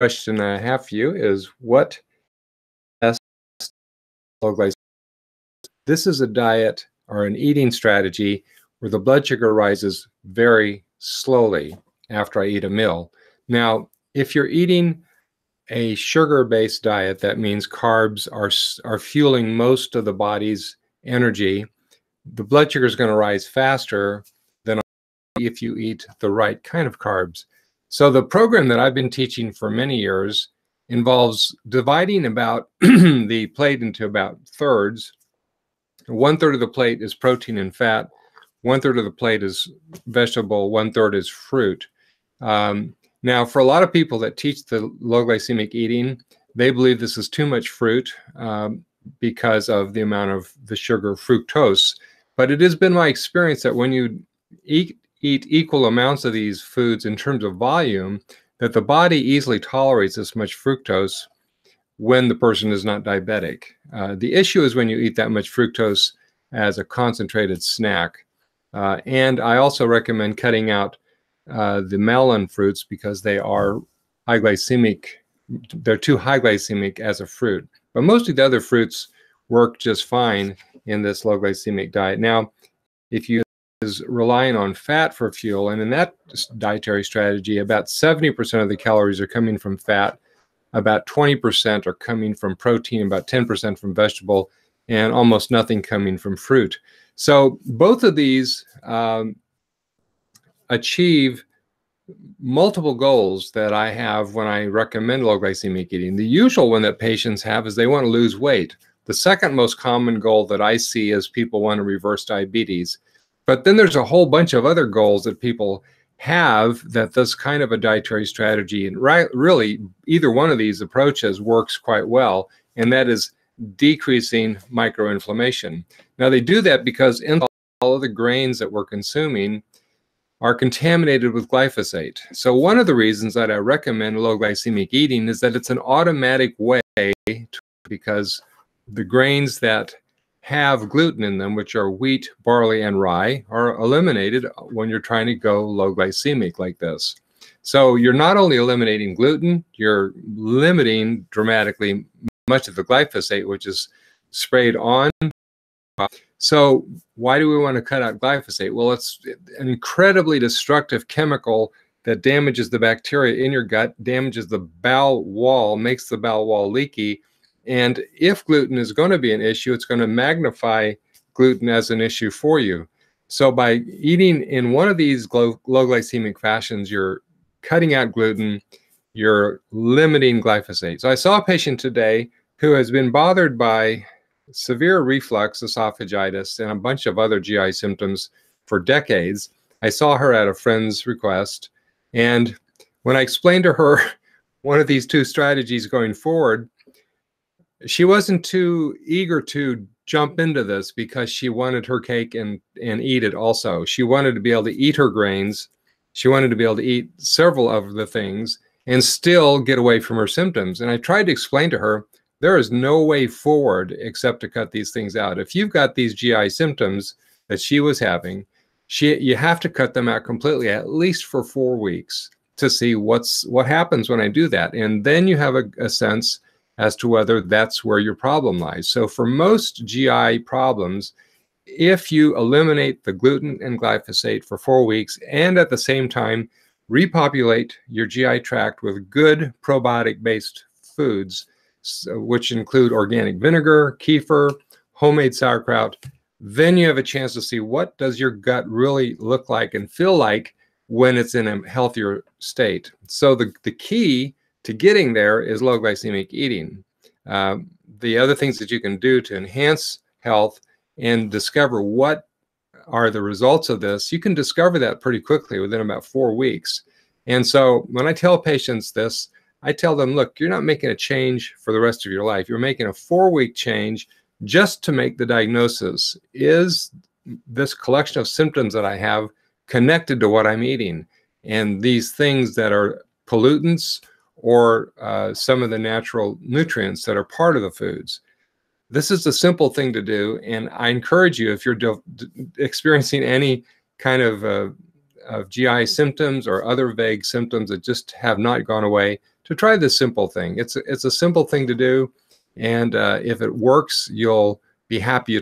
question I have for you is what best low glycemic? This is a diet or an eating strategy where the blood sugar rises very slowly after I eat a meal. Now, if you're eating a sugar-based diet, that means carbs are fueling most of the body's energy. The blood sugar is going to rise faster than if you eat the right kind of carbs. So the program that I've been teaching for many years involves dividing about the plate into about thirds. 1/3 of the plate is protein and fat. 1/3 of the plate is vegetable. 1/3 is fruit. Now, for a lot of people that teach the low glycemic eating, they believe this is too much fruit because of the amount of the sugar fructose. But it has been my experience that when you eat equal amounts of these foods in terms of volume, that the body easily tolerates this much fructose when the person is not diabetic. The issue is when you eat that much fructose as a concentrated snack. And I also recommend cutting out the melon fruits because they are high glycemic. They're too high glycemic as a fruit. But most of the other fruits work just fine in this low glycemic diet. Now, if you is relying on fat for fuel, and in that dietary strategy, about 70% of the calories are coming from fat, about 20% are coming from protein, about 10% from vegetable, and almost nothing coming from fruit. So both of these achieve multiple goals that I have when I recommend low glycemic eating. The usual one that patients have is they want to lose weight. The second most common goal that I see is people want to reverse diabetes. But then there's a whole bunch of other goals that people have that this kind of a dietary strategy, and really either one of these approaches works quite well, and that is decreasing microinflammation. Now they do that because in all of the grains that we're consuming are contaminated with glyphosate. So one of the reasons that I recommend low glycemic eating is that it's an automatic way because the grains that have gluten in them, which are wheat, barley, and rye, are eliminated when you're trying to go low glycemic like this. So you're not only eliminating gluten, you're limiting dramatically much of the glyphosate, which is sprayed on. So why do we want to cut out glyphosate? Well, it's an incredibly destructive chemical that damages the bacteria in your gut, damages the bowel wall, makes the bowel wall leaky. And if gluten is going to be an issue, it's going to magnify gluten as an issue for you. So by eating in one of these low glycemic fashions, you're cutting out gluten, you're limiting glyphosate. So I saw a patient today who has been bothered by severe reflux, esophagitis, and a bunch of other GI symptoms for decades. I saw her at a friend's request. And when I explained to her one of these two strategies going forward, she wasn't too eager to jump into this because she wanted her cake and eat it also. She wanted to be able to eat her grains. She wanted to be able to eat several of the things and still get away from her symptoms. And I tried to explain to her, there is no way forward except to cut these things out. If you've got these GI symptoms that she was having, you have to cut them out completely, at least for 4 weeks, to see what happens when I do that. And then you have a sense as to whether that's where your problem lies. So for most GI problems, if you eliminate the gluten and glyphosate for 4 weeks and at the same time repopulate your GI tract with good probiotic-based foods, which include organic vinegar, kefir, homemade sauerkraut, then you have a chance to see what does your gut really look like and feel like when it's in a healthier state. So the key to getting there is low glycemic eating. The other things that you can do to enhance health and discover what are the results of this, you can discover that pretty quickly within about 4 weeks. And so when I tell patients this, I tell them, look, you're not making a change for the rest of your life. You're making a 4-week change just to make the diagnosis. Is this collection of symptoms that I have connected to what I'm eating? And these things that are pollutants or some of the natural nutrients that are part of the foods. This is a simple thing to do, and I encourage you, if you're experiencing any kind of GI symptoms or other vague symptoms that just have not gone away, to try this simple thing. It's a simple thing to do, and if it works, you'll be happy you